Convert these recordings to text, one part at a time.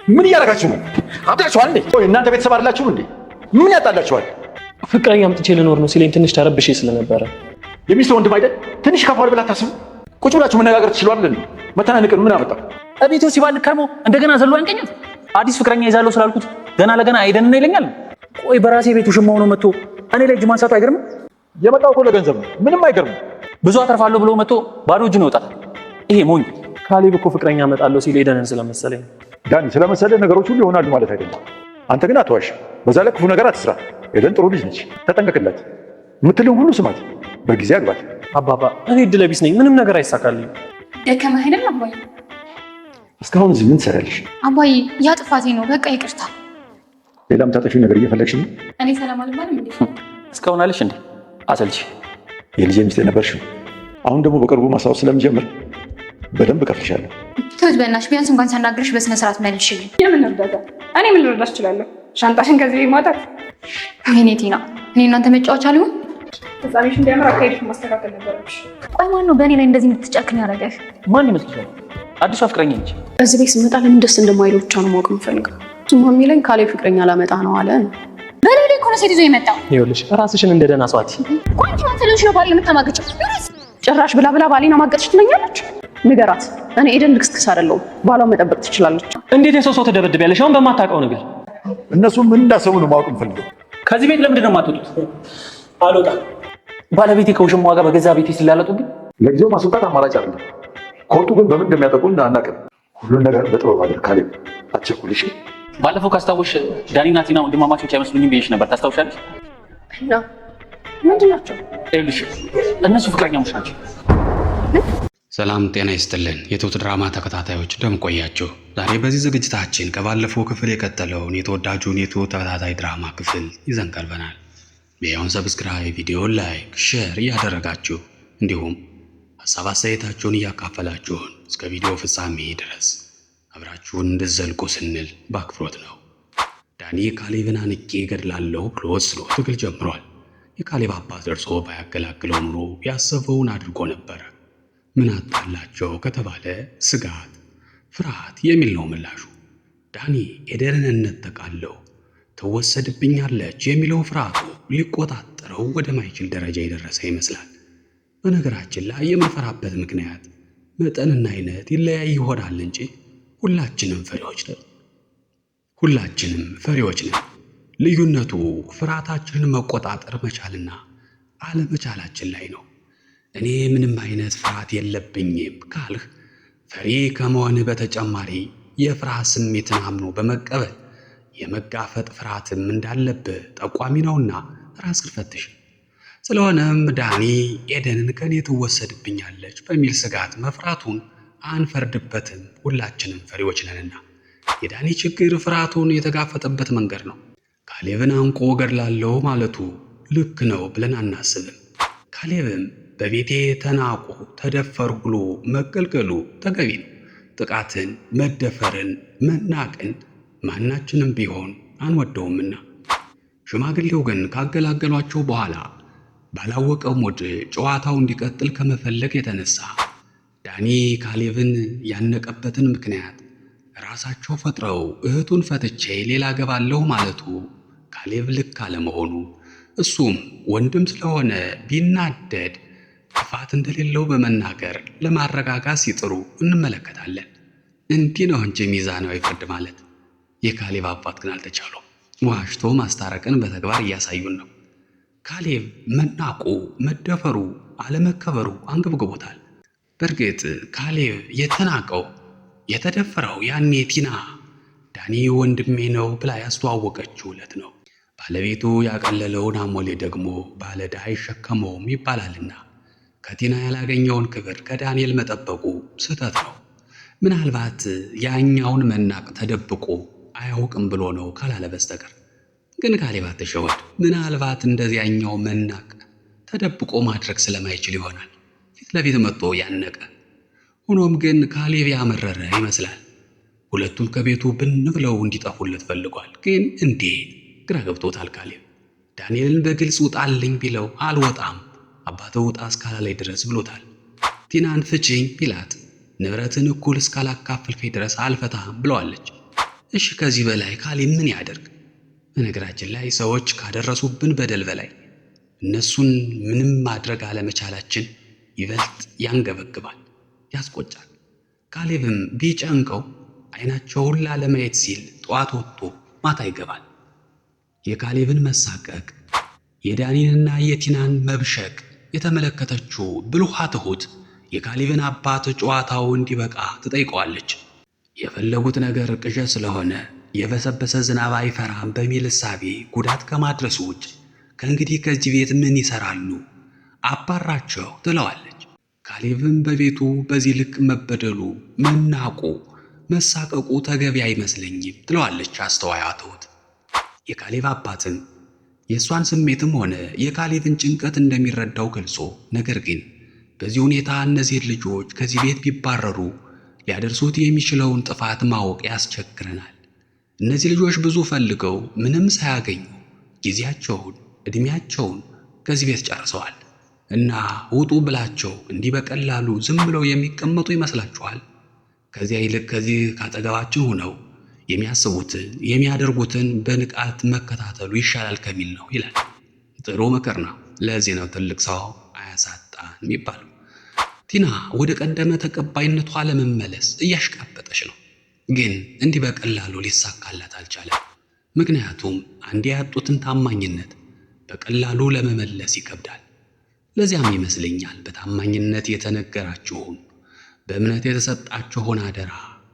ምን እያደረጋችሁ ነው? አብዳችኋል እንዴ? ቆይ እናንተ ቤተሰብ አይደላችሁ እንዴ? ምን ያጣላችኋል? ፍቅረኛ አምጥቼ ልኖር ነው ሲለኝ ትንሽ ተረብሼ ስለነበረ። የሚስት ወንድም አይደል? ትንሽ ከፋል ብላ ታስቡ። ቁጭ ብላችሁ መነጋገር ትችላል እንዴ? መተናነቅን ምን አመጣ? እቤቱ ሲባል ከርሞ እንደገና ዘሎ አንቀኛት። አዲስ ፍቅረኛ ይዛለው ስላልኩት ገና ለገና አይደን ነው ይለኛል። ቆይ በራሴ ቤቱ ሽማው ነው መጥቶ እኔ ላይ እጅ ማንሳቱ አይገርም? የመጣው እኮ ለገንዘብ ነው። ምንም አይገርም። ብዙ አተርፋለሁ ብሎ መጥቶ ባዶ እጁን ይወጣል። ይሄ ሞኝ። ካሌብ እኮ ፍቅረኛ አመጣለሁ ሲል ኤደንን ስለመሰለኝ። ዳኒ ስለመሰለ ነገሮች ሁሉ ይሆናሉ ማለት አይደለም። አንተ ግን አትዋሽ። በዛ ላይ ክፉ ነገር አትስራ። ኤደን ጥሩ ልጅ ነች። ተጠንቀቅላት። የምትልን ሁሉ ስማት። በጊዜ አግባት። አባባ እኔ እድለ ቢስ ነኝ። ምንም ነገር አይሳካልኝ። ደከመህ አይደል አባዬ? እስካሁን እዚህ ምን ትሰሪያለሽ? አባዬ ያ ጥፋቴ ነው። በቃ ይቅርታ። ሌላም ታጠፊው ነገር እየፈለግሽ ነው? እኔ ሰላም አልባልም እንዴ? እስካሁን አለሽ እንዴ? አሰልቺ የልጄ ሚስት ነበርሽው። አሁን ደግሞ በቅርቡ ማስታወስ ስለምጀምር በደንብ እከፍልሻለሁ። ትሁት በእናትሽ ቢያንስ እንኳን ሳናግርሽ በስነ ስርዓት መልሽልኝ። የምን እርዳታ? እኔ ምን ልረዳሽ እችላለሁ? ሻንጣሽን ከዚህ ማውጣት? ወይኔ ቲና፣ እኔ እናንተ መጫወቻ አልሆን? ፍጻሜሽ እንዲያምር አካሄድሽ ማስተካከል ነበረብሽ። ቆይ ማን ነው በእኔ ላይ እንደዚህ እንድትጨክን ያደረገሽ? ማን ይመስልሻል? አዲሷ ፍቅረኛ ነች። እዚህ ቤት ስመጣ ለምን ደስ እንደማይለው ብቻ ነው ማወቅ የምፈልገው። እሱማ የሚለኝ ካሌብ ፍቅረኛ ላመጣ ነው አለ ነው። በሌላ እኮ ነው ሴት ይዞ የመጣው። ይኸውልሽ ራስሽን እንደ ደህና ሰዋት። ቆንጆ አንተልሽ ነው ባል የምታማግጭው። ጭራሽ ብላ ብላ ባሌን አማገጥሽ ትለኛለች። ንገራት፣ እኔ ኤደን ልክስክስ አይደለሁም። ባሏን መጠበቅ ትችላለች። እንዴት የሰው ሰው ትደበድቢያለሽ? አሁን በማታውቀው ነገር። እነሱ ምን እንዳሰቡ ነው ማወቅ የምፈልገው። ከዚህ ቤት ለምንድን ነው የማትወጡት? አልወጣም። ባለቤቴ ከውሽማዋ ጋር በገዛ ቤቴ ስላለጡብኝ ለጊዜው ማስወጣት አማራጭ አይደለም። ከወጡ ግን በምን እንደሚያጠቁን አናውቅም። ሁሉን ነገር በጥበብ አድርግ ካሌብ፣ አትቸኩልሽ። ባለፈው ካስታወሽ ዳኒና ቲና ወንድማማቾች አይመስሉኝም ብዬሽ ነበር። ታስታውሻለሽ? እና ምንድን ናቸው? ይኸውልሽ እነሱ ፍቅረኛሞች ናቸው። ሰላም ጤና ይስጥልን የትሁት ድራማ ተከታታዮች እንደምን ቆያችሁ? ዛሬ በዚህ ዝግጅታችን ከባለፈው ክፍል የቀጠለውን የተወዳጁን የትሁት ተከታታይ ድራማ ክፍል ይዘን ቀርበናል። ቪዲዮውን ሰብስክራይብ፣ ቪዲዮውን ላይክ፣ ሼር እያደረጋችሁ እንዲሁም ሀሳብ አስተያየታችሁን እያካፈላችሁን እስከ ቪዲዮ ፍጻሜ ድረስ አብራችሁን እንድትዘልቁ ስንል በአክብሮት ነው። ዳኒ ካሌብን አንቄ እገድላለሁ ብሎ ወስኖ ትግል ጀምሯል። የካሌብ አባት ደርሶ ባያገላግለው ኑሮ ያሰበውን አድርጎ ነበረ። ምን አጣላቸው ከተባለ ስጋት፣ ፍርሃት የሚል ነው ምላሹ። ዳኒ ኤደንን እነጠቃለሁ፣ ትወሰድብኛለች የሚለው ፍርሃቱ ሊቆጣጠረው ወደማይችል ደረጃ የደረሰ ይመስላል። በነገራችን ላይ የምንፈራበት ምክንያት መጠንና አይነት ይለያይ ይሆናል እንጂ ሁላችንም ፈሪዎች ነን። ልዩነቱ ፍርሃታችንን መቆጣጠር መቻልና አለመቻላችን ላይ ነው። እኔ ምንም አይነት ፍርሃት የለብኝም ካልህ ፈሪ ከመሆንህ በተጨማሪ የፍርሃት ስሜትን አምኖ በመቀበል የመጋፈጥ ፍርሃትም እንዳለብህ ጠቋሚ ነውና ራስህን ፈትሽ። ስለሆነም ዳኒ ኤደንን ከኔ ትወሰድብኛለች በሚል ስጋት መፍራቱን አንፈርድበትም። ሁላችንም ፈሪዎች ነንና የዳኒ ችግር ፍርሃቱን የተጋፈጠበት መንገድ ነው። ካሌብን አንቆ እገድላለሁ ማለቱ ልክ ነው ብለን አናስብም። ካሌብም በቤቴ ተናቁ ተደፈር ብሎ መገልገሉ ተገቢ ነው። ጥቃትን፣ መደፈርን፣ መናቅን ማናችንም ቢሆን አንወደውምና። ሽማግሌው ግን ካገላገሏቸው በኋላ ባላወቀው ሞድ ጨዋታው እንዲቀጥል ከመፈለግ የተነሳ ዳኒ ካሌብን ያነቀበትን ምክንያት ራሳቸው ፈጥረው እህቱን ፈትቼ ሌላ ገባለሁ ማለቱ ካሌብ ልክ አለመሆኑ እሱም ወንድም ስለሆነ ቢናደድ ጥፋት እንደሌለው በመናገር ለማረጋጋት ሲጥሩ እንመለከታለን። እንዲህ ነው እንጂ ሚዛናዊ ፍርድ ማለት። የካሌብ አባት ግን አልተቻሉም። ዋሽቶ ማስታረቅን በተግባር እያሳዩን ነው። ካሌብ መናቁ፣ መደፈሩ፣ አለመከበሩ አንገብግቦታል። በእርግጥ ካሌብ የተናቀው የተደፈረው ያኔ ቲና ዳኒ ወንድሜ ነው ብላ ያስተዋወቀችው ዕለት ነው። ባለቤቱ ያቀለለውን አሞሌ ደግሞ ባለዕዳ አይሸከመውም ይባላልና ከቲና ያላገኘውን ክብር ከዳንኤል መጠበቁ ስህተት ነው። ምናልባት ያኛውን መናቅ ተደብቆ አያውቅም ብሎ ነው ካላለ በስተቀር። ግን ካሌብ አትሸወድ። ምናልባት እንደዚያኛው መናቅ ተደብቆ ማድረግ ስለማይችል ይሆናል ፊት ለፊት መጥቶ ያነቀ። ሆኖም ግን ካሌብ ያመረረ ይመስላል። ሁለቱም ከቤቱ ብን ብለው እንዲጠፉለት ፈልጓል። ግን እንዴት? ግራ ገብቶታል ካሌብ። ዳንኤልን በግልጽ ውጣልኝ ቢለው አልወጣም አባትህ ውጣ እስካላለኝ ድረስ ብሎታል። ቲናን ፍቺኝ ቢላት ንብረትን እኩል እስካላካፈልከኝ ድረስ አልፈታህም ብለዋለች። እሺ ከዚህ በላይ ካሌብ ምን ያደርግ? በነገራችን ላይ ሰዎች ካደረሱብን በደል በላይ እነሱን ምንም ማድረግ አለመቻላችን ይበልጥ ያንገበግባል፣ ያስቆጫል። ካሌብም ቢጨንቀው አይናቸውን ላለማየት ሲል ጠዋት ወጥቶ ማታ ይገባል። የካሌብን መሳቀቅ፣ የዳኒንና የቲናን መብሸቅ የተመለከተችው ብልኋ ትሁት የካሌብን አባት ጨዋታው እንዲበቃ ትጠይቀዋለች። የፈለጉት ነገር ቅዠት ስለሆነ የበሰበሰ ዝናብ አይፈራም በሚል እሳቤ ጉዳት ከማድረሱ ውጭ ከእንግዲህ ከዚህ ቤት ምን ይሰራሉ? አባራቸው ትለዋለች። ካሌብም በቤቱ በዚህ ልክ መበደሉ፣ መናቁ፣ መሳቀቁ ተገቢ አይመስለኝም ትለዋለች አስተዋይዋ ትሁት። የካሌብ አባትም የእሷን ስሜትም ሆነ የካሌብን ጭንቀት እንደሚረዳው ገልጾ ነገር ግን በዚህ ሁኔታ እነዚህን ልጆች ከዚህ ቤት ቢባረሩ ሊያደርሱት የሚችለውን ጥፋት ማወቅ ያስቸግረናል። እነዚህ ልጆች ብዙ ፈልገው ምንም ሳያገኙ ጊዜያቸውን፣ ዕድሜያቸውን ከዚህ ቤት ጨርሰዋል እና ውጡ ብላቸው እንዲህ በቀላሉ ዝም ብለው የሚቀመጡ ይመስላችኋል? ከዚያ ይልቅ ከዚህ ካጠገባችን ሆነው የሚያስቡትን የሚያደርጉትን በንቃት መከታተሉ ይሻላል ከሚል ነው ይላል። ጥሩ ምክር ነው። ለዚህ ነው ትልቅ ሰው አያሳጣን የሚባለው። ቲና ወደ ቀደመ ተቀባይነቷ ለመመለስ እያሽቃበጠች ነው። ግን እንዲህ በቀላሉ ሊሳካላት አልቻለም። ምክንያቱም አንዴ ያጡትን ታማኝነት በቀላሉ ለመመለስ ይከብዳል። ለዚያም ይመስለኛል በታማኝነት የተነገራችሁን በእምነት የተሰጣችሁን አደራ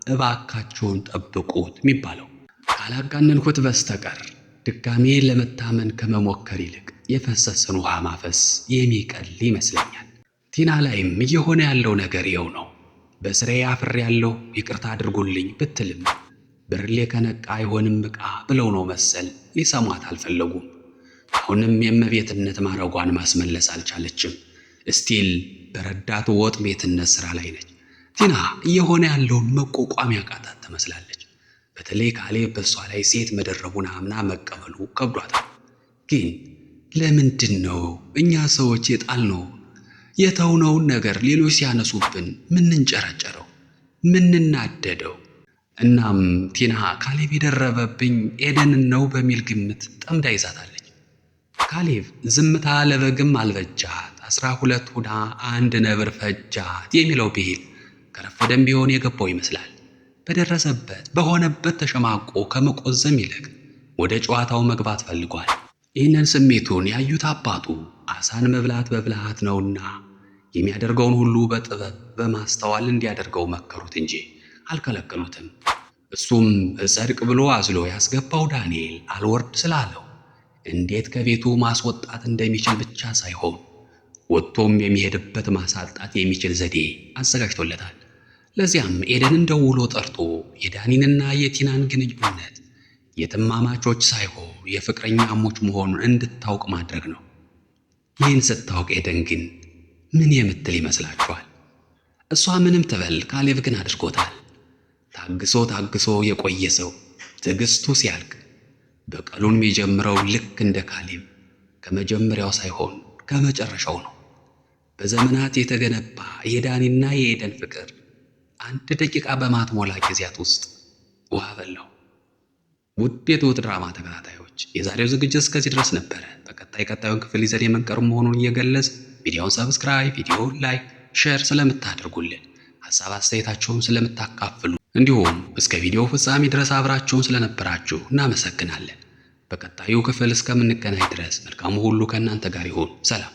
እባካችሁን ጠብቁት የሚባለው። ካላጋነንኩት በስተቀር ድጋሜ ለመታመን ከመሞከር ይልቅ የፈሰሰን ውሃ ማፈስ የሚቀል ይመስለኛል። ቲና ላይም እየሆነ ያለው ነገር ይኸው ነው። በስሬ አፍሬ ያለው ይቅርታ አድርጉልኝ ብትልም ብርሌ ከነቃ አይሆንም ዕቃ ብለው ነው መሰል ሊሰሟት አልፈለጉም። አሁንም የእመቤትነት ማረጓን ማስመለስ አልቻለችም። እስቲል በረዳት ወጥ ቤትነት ስራ ላይ ነች። ቲና እየሆነ ያለውን መቋቋም ያቃታት ትመስላለች። በተለይ ካሌብ በሷ ላይ ሴት መደረቡን አምና መቀበሉ ከብዷታል። ግን ለምንድን ነው እኛ ሰዎች የጣልነውን የተውነውን ነገር ሌሎች ሲያነሱብን ምንንጨረጨረው ምንናደደው? እናም ቲና ካሌብ የደረበብኝ ኤደንን ነው በሚል ግምት ጠምዳ ይዛታለች። ካሌብ ዝምታ ለበግም አልበጃት 12 ሁና አንድ ነብር ፈጃት የሚለው ብሂል ከረፈደም ቢሆን የገባው ይመስላል። በደረሰበት በሆነበት ተሸማቆ ከመቆዘም ይልቅ ወደ ጨዋታው መግባት ፈልጓል። ይህንን ስሜቱን ያዩት አባቱ አሳን መብላት በብልሃት ነውና የሚያደርገውን ሁሉ በጥበብ በማስተዋል እንዲያደርገው መከሩት እንጂ አልከለከሉትም። እሱም እጸድቅ ብሎ አዝሎ ያስገባው ዳንኤል አልወርድ ስላለው እንዴት ከቤቱ ማስወጣት እንደሚችል ብቻ ሳይሆን ወጥቶም የሚሄድበት ማሳጣት የሚችል ዘዴ አዘጋጅቶለታል። ለዚያም ኤደንን ደውሎ ጠርቶ የዳኒንና የቲናን ግንኙነት የትማማቾች ሳይሆን የፍቅረኛሞች መሆኑን እንድታውቅ ማድረግ ነው። ይህን ስታውቅ ኤደን ግን ምን የምትል ይመስላችኋል? እሷ ምንም ትበል፣ ካሌብ ግን አድርጎታል። ታግሶ የቆየ ሰው ትዕግስቱ ሲያልቅ በቀሉን የሚጀምረው ልክ እንደ ካሌብ ከመጀመሪያው ሳይሆን ከመጨረሻው ነው። በዘመናት የተገነባ የዳኒና የኤደን ፍቅር 1 ደቂቃ በማትሞላ ጊዜያት ውስጥ ውሃ በላው። ውድ የትሁት ድራማ ተከታታዮች የዛሬው ዝግጅት እስከዚህ ድረስ ነበረ። ቀጣዩን ክፍል ይዘን የምንቀርብ መሆኑን እየገለጽ ቪዲዮውን ሰብስክራይብ፣ ቪዲዮውን ላይክ፣ ሼር ስለምታደርጉልን ሀሳብ አስተያየታችሁን ስለምታካፍሉ እንዲሁም እስከ ቪዲዮ ፍጻሜ ድረስ አብራችሁን ስለነበራችሁ እናመሰግናለን። በቀጣዩ ክፍል እስከምንገናኝ ድረስ መልካሙ ሁሉ ከእናንተ ጋር ይሁን። ሰላም።